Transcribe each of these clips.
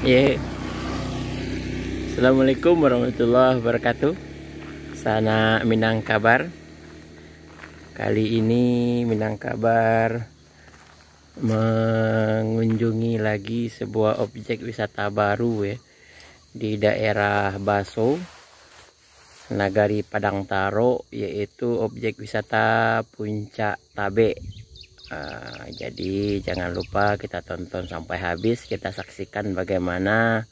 Yeah. Assalamualaikum warahmatullahi wabarakatuh. Sana Minang kabar. Kali ini Minang kabar mengunjungi lagi sebuah objek wisata baru ya, di daerah Baso, Nagari Padang Taro, yaitu objek wisata Puncak Tabe. Jadi jangan lupa kita tonton sampai habis, kita saksikan bagaimana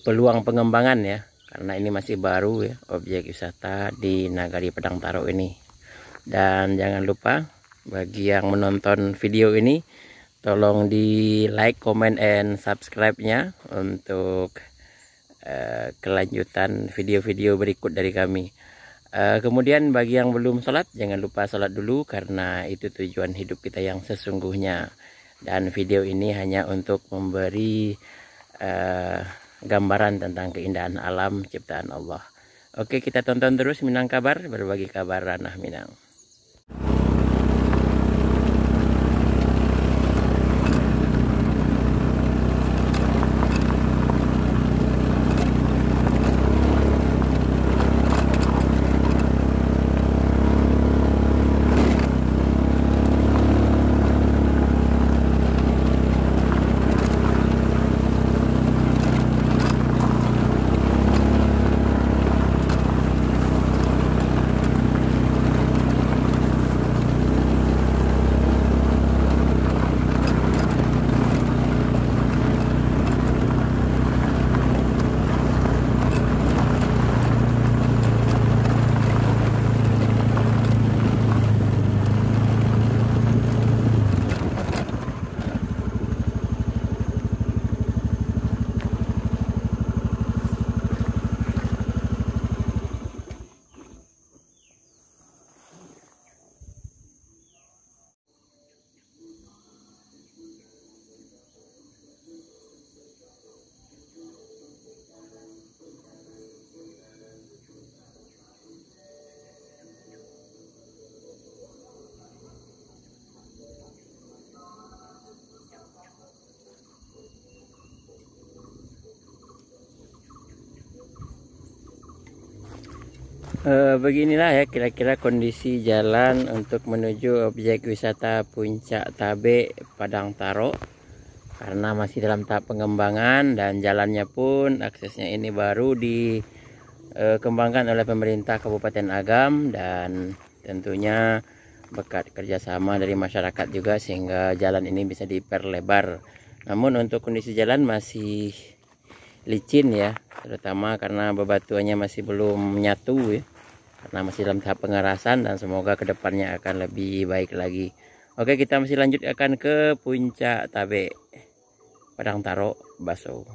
peluang pengembangan ya, karena ini masih baru ya, objek wisata di Nagari Padang Taro ini. Dan jangan lupa bagi yang menonton video ini, tolong di like, comment, and subscribe-nya untuk kelanjutan video-video berikut dari kami. Kemudian bagi yang belum sholat, jangan lupa sholat dulu, karena itu tujuan hidup kita yang sesungguhnya. Dan video ini hanya untuk memberi gambaran tentang keindahan alam ciptaan Allah. Oke, kita tonton terus Minang Kabar, berbagi kabar ranah Minang. Beginilah ya kira-kira kondisi jalan untuk menuju objek wisata Puncak Tabe Padang Taro, karena masih dalam tahap pengembangan dan jalannya pun aksesnya ini baru dikembangkan oleh pemerintah Kabupaten Agam, dan tentunya berkat kerjasama dari masyarakat juga sehingga jalan ini bisa diperlebar. Namun untuk kondisi jalan masih licin ya, terutama karena bebatuannya masih belum menyatu ya, karena masih dalam tahap pengerasan, dan semoga kedepannya akan lebih baik lagi. Oke, kita masih lanjut akan ke Puncak Tabe Padang Taro Baso.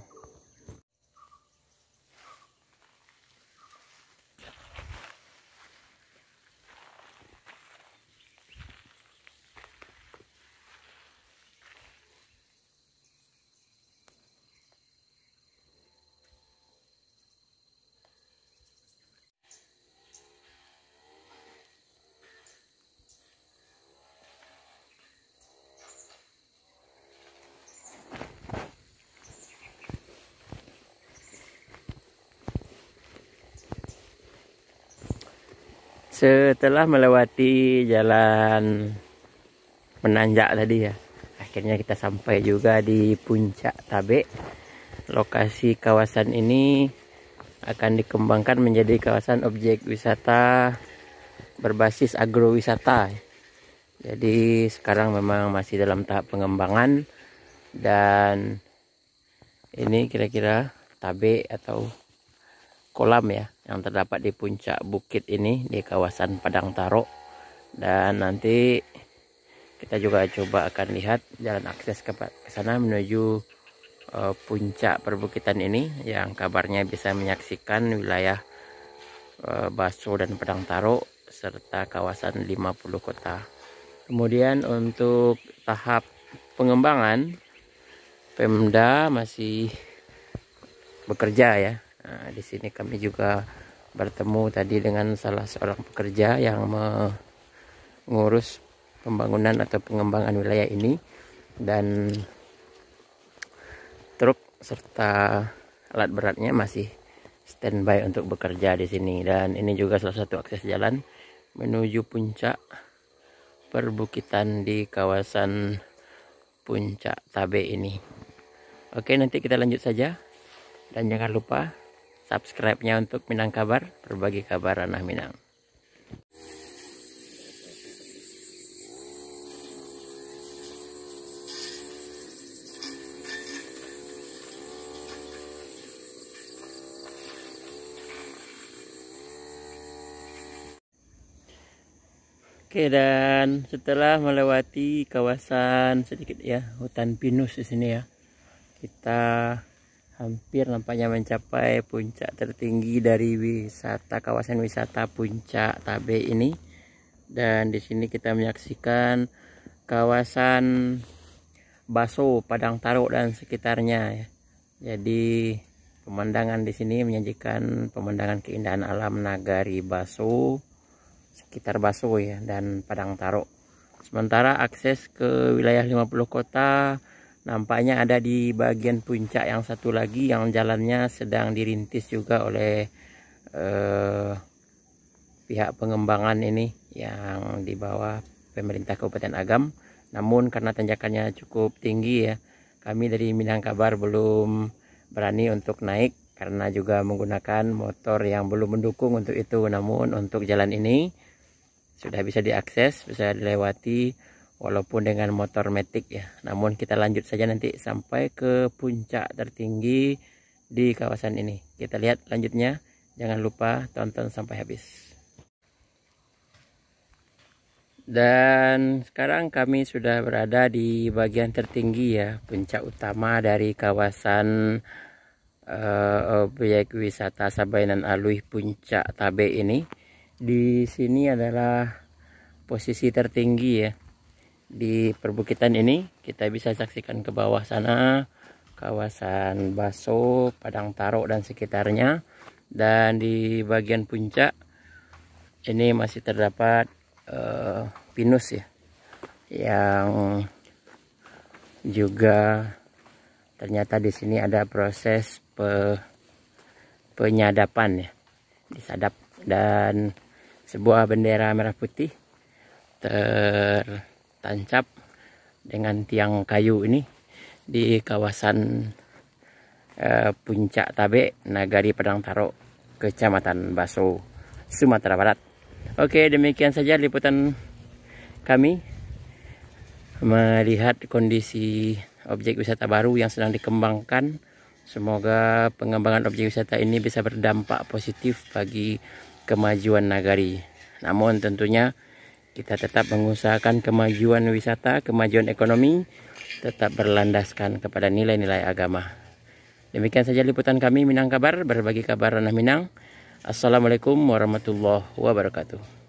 Setelah melewati jalan menanjak tadi ya, akhirnya kita sampai juga di Puncak Tabe. Lokasi kawasan ini akan dikembangkan menjadi kawasan objek wisata berbasis agrowisata. Jadi sekarang memang masih dalam tahap pengembangan, dan ini kira-kira tabe atau kolam ya yang terdapat di puncak bukit ini di kawasan Padang Taro. Dan nanti kita juga coba akan lihat jalan akses ke sana menuju puncak perbukitan ini, yang kabarnya bisa menyaksikan wilayah Baso dan Padang Taro serta kawasan 50 kota. Kemudian untuk tahap pengembangan, Pemda masih bekerja ya. Nah, di sini kami juga bertemu tadi dengan salah seorang pekerja yang mengurus pembangunan atau pengembangan wilayah ini, dan truk serta alat beratnya masih standby untuk bekerja di sini. Dan ini juga salah satu akses jalan menuju puncak perbukitan di kawasan Puncak Tabe ini. Oke, nanti kita lanjut saja. Dan jangan lupa subscribe-nya untuk Minang Kabar, berbagi kabar ranah Minang. Oke, dan setelah melewati kawasan sedikit ya hutan pinus di sini ya, kita hampir nampaknya mencapai puncak tertinggi dari kawasan wisata Puncak Tabe ini. Dan di sini kita menyaksikan kawasan Baso, Padang Taro dan sekitarnya ya. Jadi pemandangan di sini menyajikan pemandangan keindahan alam Nagari Baso, sekitar Baso ya, dan Padang Taro. Sementara akses ke wilayah 50 kota nampaknya ada di bagian puncak yang satu lagi yang jalannya sedang dirintis juga oleh pihak pengembangan ini yang di bawah pemerintah Kabupaten Agam. Namun karena tanjakannya cukup tinggi ya, kami dari Minang Kabar belum berani untuk naik karena juga menggunakan motor yang belum mendukung untuk itu. Namun untuk jalan ini sudah bisa diakses, bisa dilewati walaupun dengan motor matic ya. Namun kita lanjut saja nanti sampai ke puncak tertinggi di kawasan ini. Kita lihat lanjutnya. Jangan lupa tonton sampai habis. Dan sekarang kami sudah berada di bagian tertinggi ya, puncak utama dari kawasan objek wisata Sabainan Alui Puncak Tabe ini. Di sini adalah posisi tertinggi ya di perbukitan ini. Kita bisa saksikan ke bawah sana kawasan Baso, Padang Taro dan sekitarnya. Dan di bagian puncak ini masih terdapat pinus ya, yang juga ternyata di sini ada proses penyadapan ya, disadap. Dan sebuah bendera merah putih tertancap dengan tiang kayu ini di kawasan Puncak Tabe, Nagari Padang Taro, Kecamatan Baso, Sumatera Barat. Oke, demikian saja liputan kami melihat kondisi objek wisata baru yang sedang dikembangkan. Semoga pengembangan objek wisata ini bisa berdampak positif bagi kemajuan nagari. Namun tentunya kita tetap mengusahakan kemajuan wisata, kemajuan ekonomi, tetap berlandaskan kepada nilai-nilai agama. Demikian saja liputan kami Minang Kabar, berbagi kabar ranah Minang. Assalamualaikum warahmatullahi wabarakatuh.